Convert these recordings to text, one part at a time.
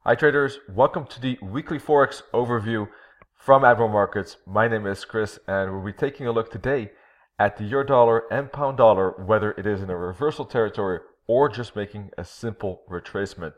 Hi traders, welcome to the weekly Forex overview from Admiral Markets. My name is Chris and we'll be taking a look today at the euro dollar and pound dollar, whether it is in a reversal territory or just making a simple retracement.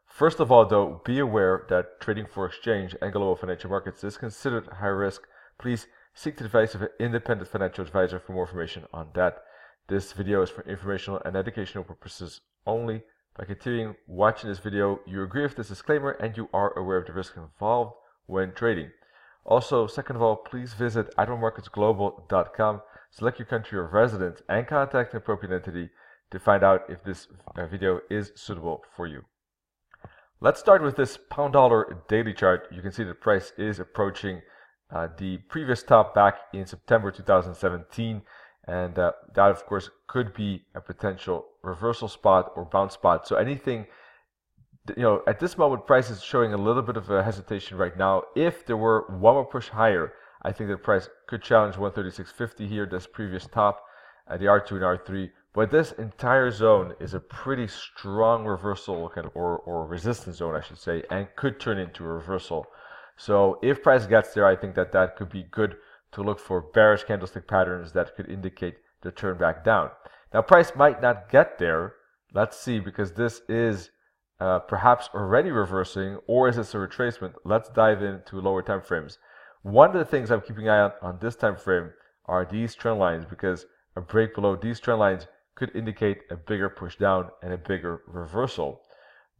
First of all though, be aware that trading for exchange and global financial markets is considered high risk. Please seek the advice of an independent financial advisor for more information on that. This video is for informational and educational purposes only. By continuing watching this video, you agree with this disclaimer and you are aware of the risk involved when trading. Also, second of all, please visit admiralmarketsglobal.com, select your country of residence, and contact the appropriate entity to find out if this video is suitable for you. Let's start with this pound dollar daily chart. You can see the price is approaching the previous top back in September 2017. And that, of course, could be a potential reversal spot or bounce spot. So anything, at this moment, price is showing a little bit of a hesitation right now. If there were one more push higher, I think the price could challenge 136.50 here, this previous top, the R2 and R3. But this entire zone is a pretty strong reversal kind of, or resistance zone, I should say, and could turn into a reversal. So if price gets there, I think that could be good to look for bearish candlestick patterns that could indicate the turn back down. Now price might not get there. Let's see, because this is perhaps already reversing, or is this a retracement? Let's dive into lower time frames. One of the things I'm keeping an eye on this time frame are these trend lines, because a break below these trend lines could indicate a bigger push down and a bigger reversal.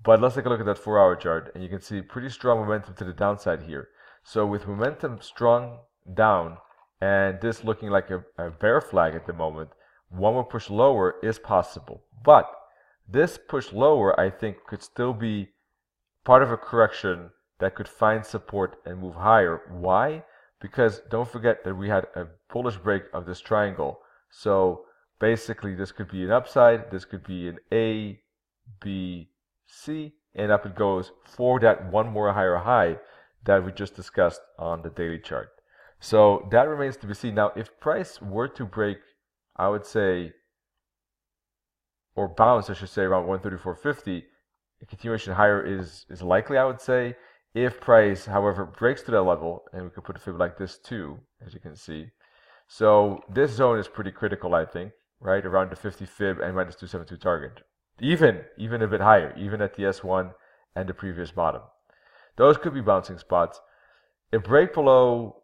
But let's take a look at that 4-hour chart, and you can see pretty strong momentum to the downside here. So with momentum strong down and this looking like a bear flag at the moment, one more push lower is possible. But this push lower, I think, could still be part of a correction that could find support and move higher. Why? Because don't forget that we had a bullish break of this triangle. So basically this could be an upside, this could be an A, B, C, and up it goes for that one more higher high that we just discussed on the daily chart. So that remains to be seen. Now, if price were to break, I would say, or bounce, I should say, around 134.50, a continuation higher is likely, I would say. If price, however, breaks to that level, and we could put a fib like this too, as you can see. So this zone is pretty critical, I think, right? Around the 50 fib and minus 272 target. Even a bit higher, even at the S1 and the previous bottom. Those could be bouncing spots. If break below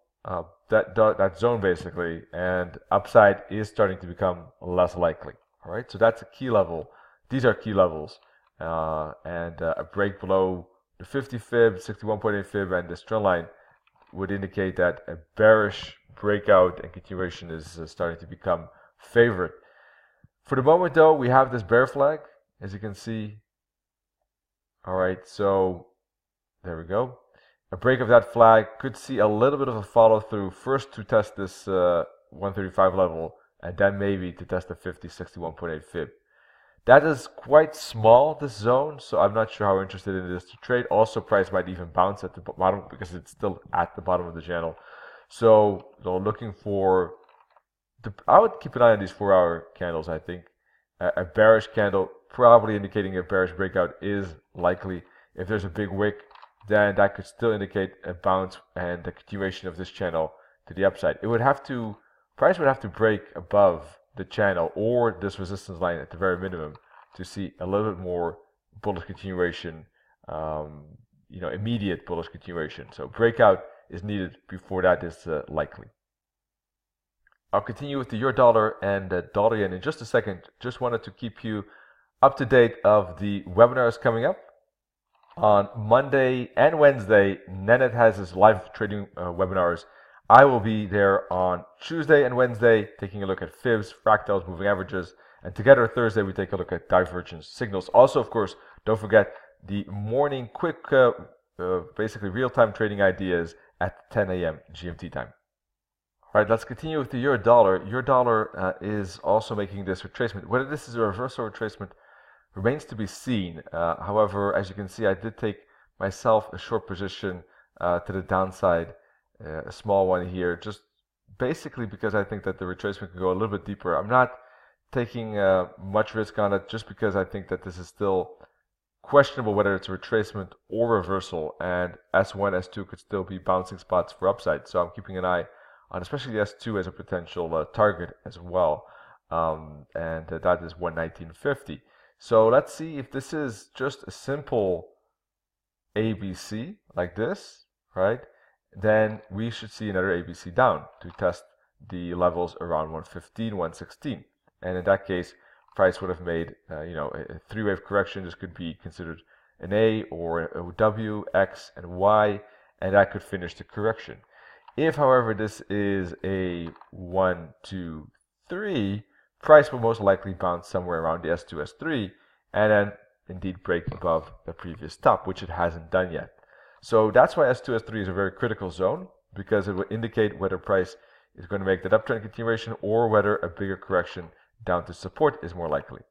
that zone basically, and upside is starting to become less likely. All right, so that's a key level. These are key levels, and a break below the 50 fib, 61.8 fib, and this trend line would indicate that a bearish breakout and continuation is starting to become favorite. For the moment, though, we have this bear flag, as you can see. All right, so there we go. A break of that flag could see a little bit of a follow through, first to test this 135 level, and then maybe to test the 50, 61.8 fib. That is quite small, this zone, so I'm not sure how interested it is to trade. Also, price might even bounce at the bottom because it's still at the bottom of the channel. So looking for, I would keep an eye on these 4-hour candles, I think. A bearish candle, probably indicating a bearish breakout, is likely. If there's a big wick, then that could still indicate a bounce and the continuation of this channel to the upside. Price would have to break above the channel or this resistance line at the very minimum to see a little bit more bullish continuation, immediate bullish continuation. So breakout is needed before that is likely. I'll continue with the euro dollar and the dollar yen in just a second. Just wanted to keep you up to date of the webinars coming up. On Monday and Wednesday, Nenet has his live trading webinars. I will be there on Tuesday and Wednesday, taking a look at fibs, fractals, moving averages, and together Thursday we take a look at divergence signals. Also, of course, don't forget the morning quick, basically real-time trading ideas at 10 a.m. GMT time. All right, let's continue with the euro dollar. Euro dollar is also making this retracement. Whether this is a reversal retracement remains to be seen. However, as you can see, I did take myself a short position to the downside, a small one here, just basically because I think that the retracement can go a little bit deeper. I'm not taking much risk on it just because I think that this is still questionable whether it's a retracement or reversal, and S1, S2 could still be bouncing spots for upside. So I'm keeping an eye on especially the S2 as a potential target as well, and that is 119.50. So let's see if this is just a simple ABC like this, right? Then we should see another ABC down to test the levels around 115, 116, and in that case, price would have made a three-wave correction. This could be considered an A or a W, X, and Y, and that could finish the correction. If, however, this is a 1, 2, 3, price will most likely bounce somewhere around the S2, S3, and then indeed break above the previous top, which it hasn't done yet. So that's why S2, S3 is a very critical zone, because it will indicate whether price is going to make that uptrend continuation or whether a bigger correction down to support is more likely.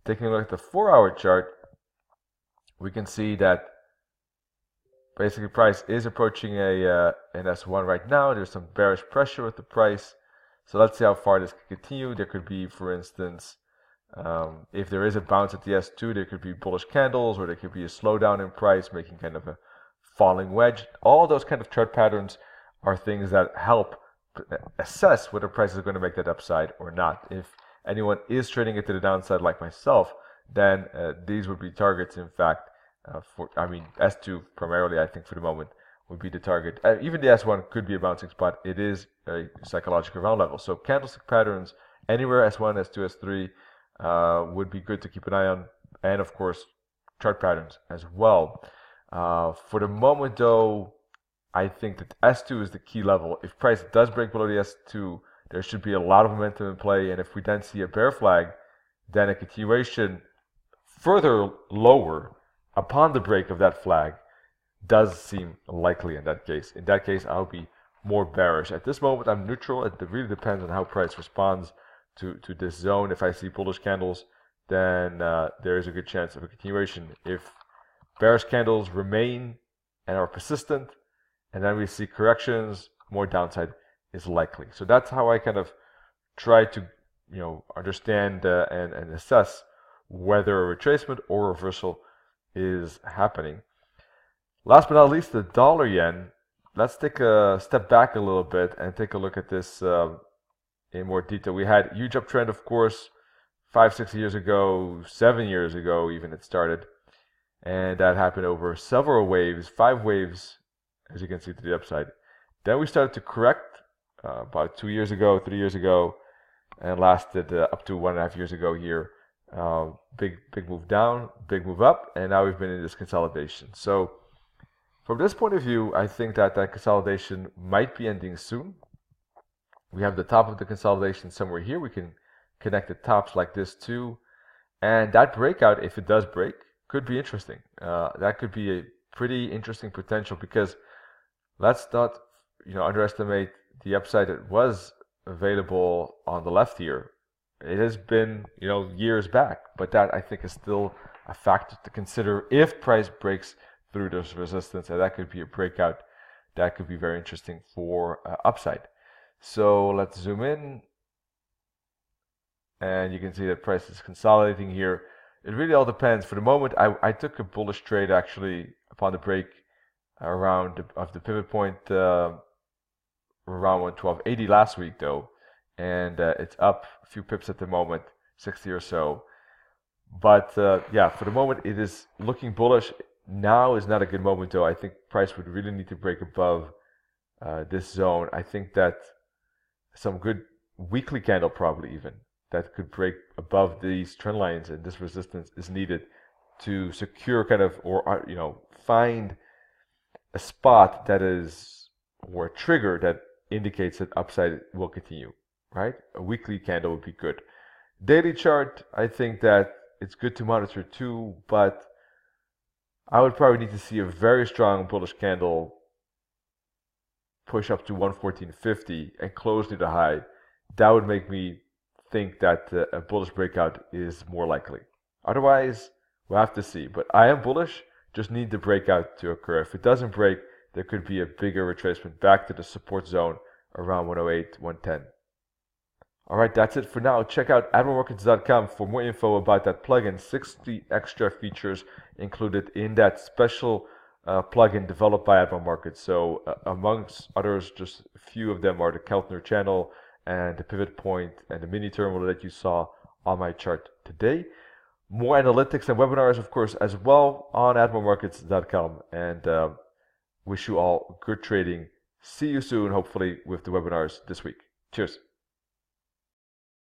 Taking a look at the 4-hour chart, we can see that basically price is approaching an S1 right now. There's some bearish pressure with the price. So let's see how far this can continue. There could be, for instance, if there is a bounce at the S2, there could be bullish candles, or there could be a slowdown in price, making kind of a falling wedge. All those kind of chart patterns are things that help assess whether price is going to make that upside or not. If anyone is trading it to the downside like myself, then these would be targets. In fact, S2 primarily, I think for the moment, would be the target. Even the S1 could be a bouncing spot. It is a psychological round level. So candlestick patterns anywhere S1, S2, S3 would be good to keep an eye on, and of course chart patterns as well. For the moment, though, I think that S2 is the key level. If price does break below the S2, there should be a lot of momentum in play, and if we then see a bear flag, then a continuation further lower upon the break of that flag does seem likely in that case. In that case, I'll be more bearish. At this moment, I'm neutral. It really depends on how price responds to this zone. If I see bullish candles, then there is a good chance of a continuation. If bearish candles remain and are persistent, and then we see corrections, more downside is likely. So that's how I kind of try to understand and assess whether a retracement or reversal is happening. Last but not least, the dollar yen. Let's take a step back a little bit and take a look at this in more detail. We had huge uptrend, of course, 5-6 years ago, 7 years ago even it started, and that happened over several waves, 5 waves, as you can see, to the upside. Then we started to correct about 2 years ago, 3 years ago, and lasted up to 1.5 years ago here. Big move down, big move up, and now we've been in this consolidation. So from this point of view, I think that consolidation might be ending soon. We have the top of the consolidation somewhere here. We can connect the tops like this too, and that breakout, if it does break, could be interesting. That could be a pretty interesting potential, because let's not underestimate the upside that was available on the left here. It has been years back, but that I think is still a factor to consider if price breaks through this resistance, and that could be a breakout that could be very interesting for upside. So let's zoom in, and you can see that price is consolidating here. It really all depends. For the moment, I took a bullish trade actually upon the break around of the pivot point around 112.80 last week though, and it's up a few pips at the moment, 60 or so. But yeah, for the moment it is looking bullish. Now is not a good moment though. I think price would really need to break above this zone. I think that some good weekly candle, probably even, that could break above these trend lines and this resistance is needed to secure kind of, or find a spot that is, or a trigger that indicates that upside will continue, right? A weekly candle would be good. Daily chart, I think that it's good to monitor too, but I would probably need to see a very strong bullish candle push up to 114.50 and close to the high. That would make me think that a bullish breakout is more likely. Otherwise, we'll have to see. But I am bullish, just need the breakout to occur. If it doesn't break, there could be a bigger retracement back to the support zone around 108, 110. All right, that's it for now. Check out admiralmarkets.com for more info about that plugin. 60 extra features included in that special plugin developed by Admiral Markets. So amongst others, just a few of them are the Keltner channel and the pivot point and the mini terminal that you saw on my chart today. More analytics and webinars, of course, as well on admiralmarkets.com. And wish you all good trading. See you soon, hopefully, with the webinars this week. Cheers.